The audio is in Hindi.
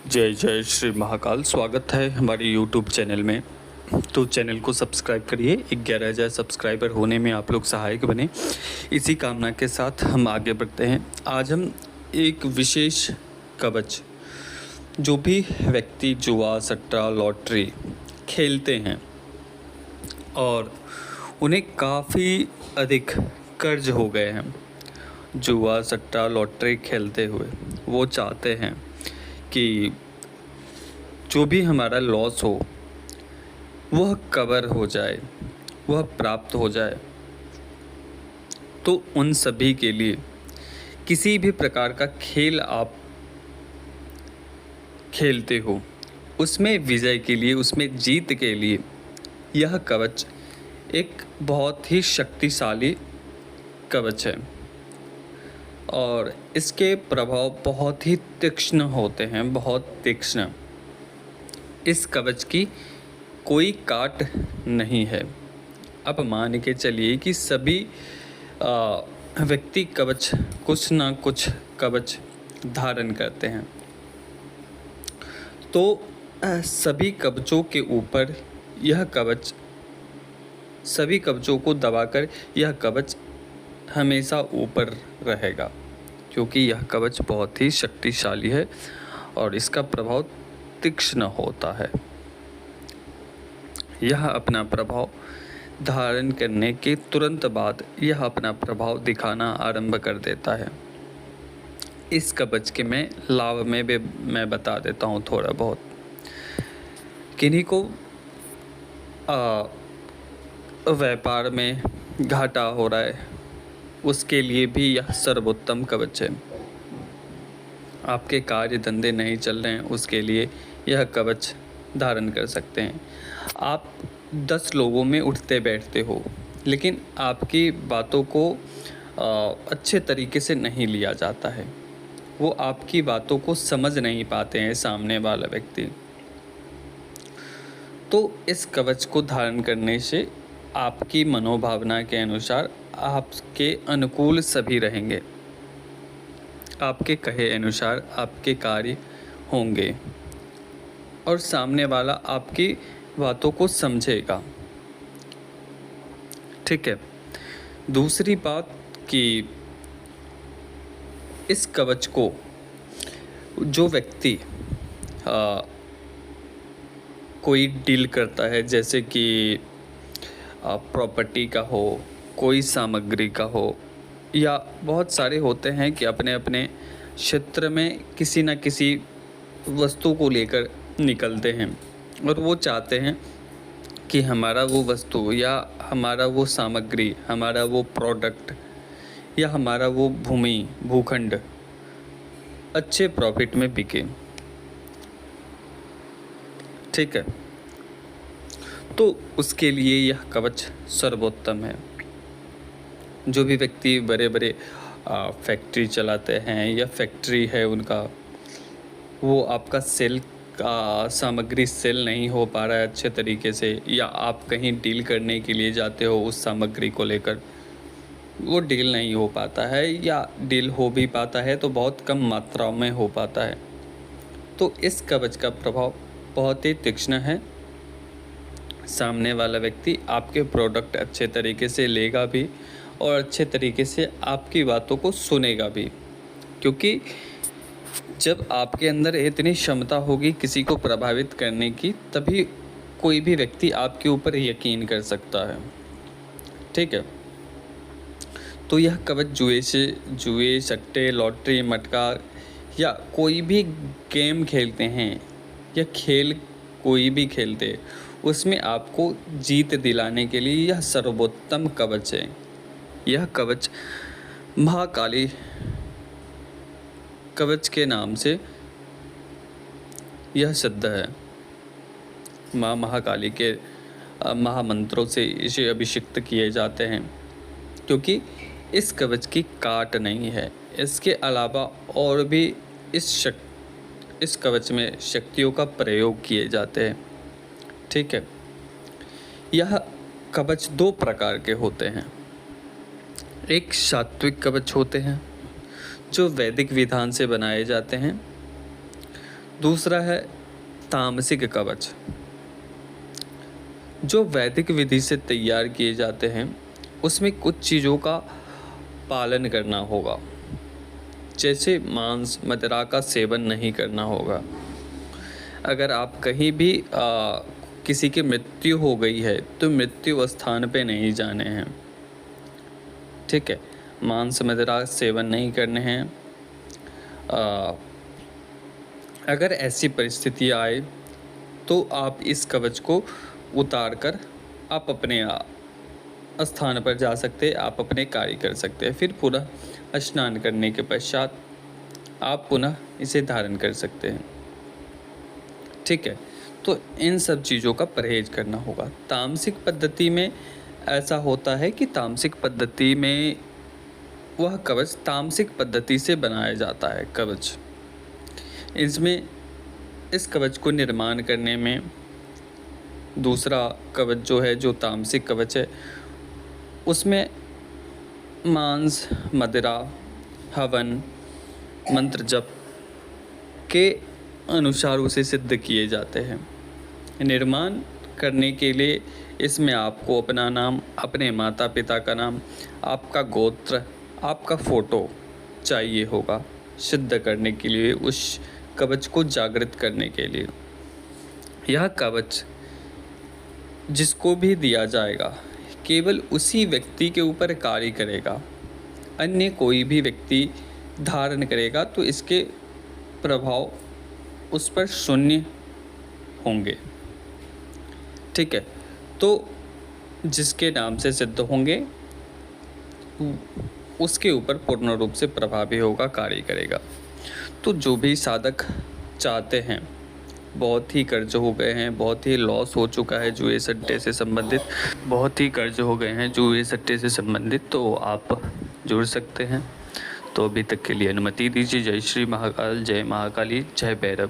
जय जय श्री महाकाल। स्वागत है हमारे YouTube चैनल में। तो चैनल को सब्सक्राइब करिए। 11,000 सब्सक्राइबर होने में आप लोग सहायक बने, इसी कामना के साथ हम आगे बढ़ते हैं। आज हम एक विशेष कवच, जो भी व्यक्ति जुआ सट्टा लॉटरी खेलते हैं और उन्हें काफ़ी अधिक कर्ज हो गए हैं, जुआ सट्टा लॉटरी खेलते हुए वो चाहते हैं कि जो भी हमारा लॉस हो वह कवर हो जाए, वह प्राप्त हो जाए। तो उन सभी के लिए किसी भी प्रकार का खेल आप खेलते हो, उसमें विजय के लिए, उसमें जीत के लिए यह कवच एक बहुत ही शक्तिशाली कवच है और इसके प्रभाव बहुत ही तीक्ष्ण होते हैं, बहुत तीक्ष्ण। इस कवच की कोई काट नहीं है। अब मान के चलिए कि सभी व्यक्ति कवच, कुछ ना कुछ कवच धारण करते हैं, तो सभी कवचों के ऊपर यह कवच, सभी कवचों को दबाकर यह कवच हमेशा ऊपर रहेगा, क्योंकि यह कवच बहुत ही शक्तिशाली है और इसका प्रभाव तीक्ष्ण होता है। यह अपना प्रभाव धारण करने के तुरंत बाद यह अपना प्रभाव दिखाना आरंभ कर देता है। इस कवच के मैं लाभ में भी मैं बता देता हूँ थोड़ा बहुत। किन्हीं को व्यापार में घाटा हो रहा है, उसके लिए भी यह सर्वोत्तम कवच है। आपके कार्य धंधे नहीं चल रहे हैं, उसके लिए यह कवच धारण कर सकते हैं। आप 10 लोगों में उठते बैठते हो, लेकिन आपकी बातों को अच्छे तरीके से नहीं लिया जाता है, वो आपकी बातों को समझ नहीं पाते हैं सामने वाला व्यक्ति। तो इस कवच को धारण करने से आपकी मनोभावना के अनुसार आपके अनुकूल सभी रहेंगे, आपके कहे अनुसार आपके कार्य होंगे और सामने वाला आपकी बातों को समझेगा। ठीक है। दूसरी बात कि इस कवच को जो व्यक्ति कोई डील करता है, जैसे कि प्रॉपर्टी का हो, कोई सामग्री का हो, या बहुत सारे होते हैं कि अपने अपने क्षेत्र में किसी न किसी वस्तु को लेकर निकलते हैं और वो चाहते हैं कि हमारा वो वस्तु या हमारा वो सामग्री, हमारा वो प्रोडक्ट या हमारा वो भूमि भूखंड अच्छे प्रॉफिट में बिके। ठीक है। तो उसके लिए यह कवच सर्वोत्तम है। जो भी व्यक्ति बड़े बड़े फैक्ट्री चलाते हैं या फैक्ट्री है उनका, वो आपका सेल का सामग्री सेल नहीं हो पा रहा है अच्छे तरीके से, या आप कहीं डील करने के लिए जाते हो उस सामग्री को लेकर, वो डील नहीं हो पाता है, या डील हो भी पाता है तो बहुत कम मात्राओं में हो पाता है। तो इस कवच का प्रभाव बहुत ही तीक्ष्ण है। सामने वाला व्यक्ति आपके प्रोडक्ट अच्छे तरीके से लेगा भी और अच्छे तरीके से आपकी बातों को सुनेगा भी, क्योंकि जब आपके अंदर इतनी क्षमता होगी किसी को प्रभावित करने की, तभी कोई भी व्यक्ति आपके ऊपर यकीन कर सकता है। ठीक है। तो यह कवच जुए सट्टे लॉटरी मटका या कोई भी गेम खेलते हैं या खेल कोई भी खेलते, उसमें आपको जीत दिलाने के लिए यह सर्वोत्तम कवच है। यह कवच महाकाली कवच के नाम से यह सिद्ध है। माँ महाकाली के महामंत्रों से इसे अभिषिक्त किए जाते हैं, क्योंकि इस कवच की काट नहीं है। इसके अलावा और भी इस कवच में शक्तियों का प्रयोग किए जाते हैं। ठीक है। यह कवच 2 प्रकार के होते हैं। एक सात्विक कवच होते हैं जो वैदिक विधान से बनाए जाते हैं, दूसरा है तामसिक कवच, जो वैदिक विधि से तैयार किए जाते हैं। उसमें कुछ चीज़ों का पालन करना होगा, जैसे मांस मदिरा का सेवन नहीं करना होगा। अगर आप कहीं भी किसी की मृत्यु हो गई है तो मृत्यु स्थान पे नहीं जाने हैं, ठीक है। मांस मदिरा सेवन नहीं करने हैं। अगर ऐसी परिस्थिति आए तो आप इस कवच को उतार कर आप अपने स्थान पर जा सकते, आप अपने कार्य कर सकते हैं। फिर पुनः स्नान करने के पश्चात आप पुनः इसे धारण कर सकते हैं, ठीक है। तो इन सब चीज़ों का परहेज करना होगा। तामसिक पद्धति में ऐसा होता है कि तामसिक पद्धति में वह कवच तामसिक पद्धति से बनाया जाता है कवच। इसमें इस कवच को निर्माण करने में दूसरा कवच जो है, जो तामसिक कवच है, उसमें मांस मदिरा हवन मंत्र जप के अनुसार उसे सिद्ध किए जाते हैं। निर्माण करने के लिए इसमें आपको अपना नाम, अपने माता पिता का नाम, आपका गोत्र, आपका फ़ोटो चाहिए होगा सिद्ध करने के लिए, उस कवच को जागृत करने के लिए। यह कवच जिसको भी दिया जाएगा केवल उसी व्यक्ति के ऊपर कार्य करेगा। अन्य कोई भी व्यक्ति धारण करेगा तो इसके प्रभाव उस पर शून्य होंगे, ठीक है। तो जिसके नाम से सिद्ध होंगे उसके ऊपर पूर्ण रूप से प्रभावी होगा, कार्य करेगा। तो जो भी साधक चाहते हैं, बहुत ही कर्ज हो गए हैं, बहुत ही लॉस हो चुका है जुए सट्टे से संबंधित, बहुत ही कर्ज हो गए हैं जुए सट्टे से संबंधित, तो आप जुड़ सकते हैं। तो अभी तक के लिए अनुमति दीजिए। जय श्री महाकाल, जय महाकाली, जय भैरव।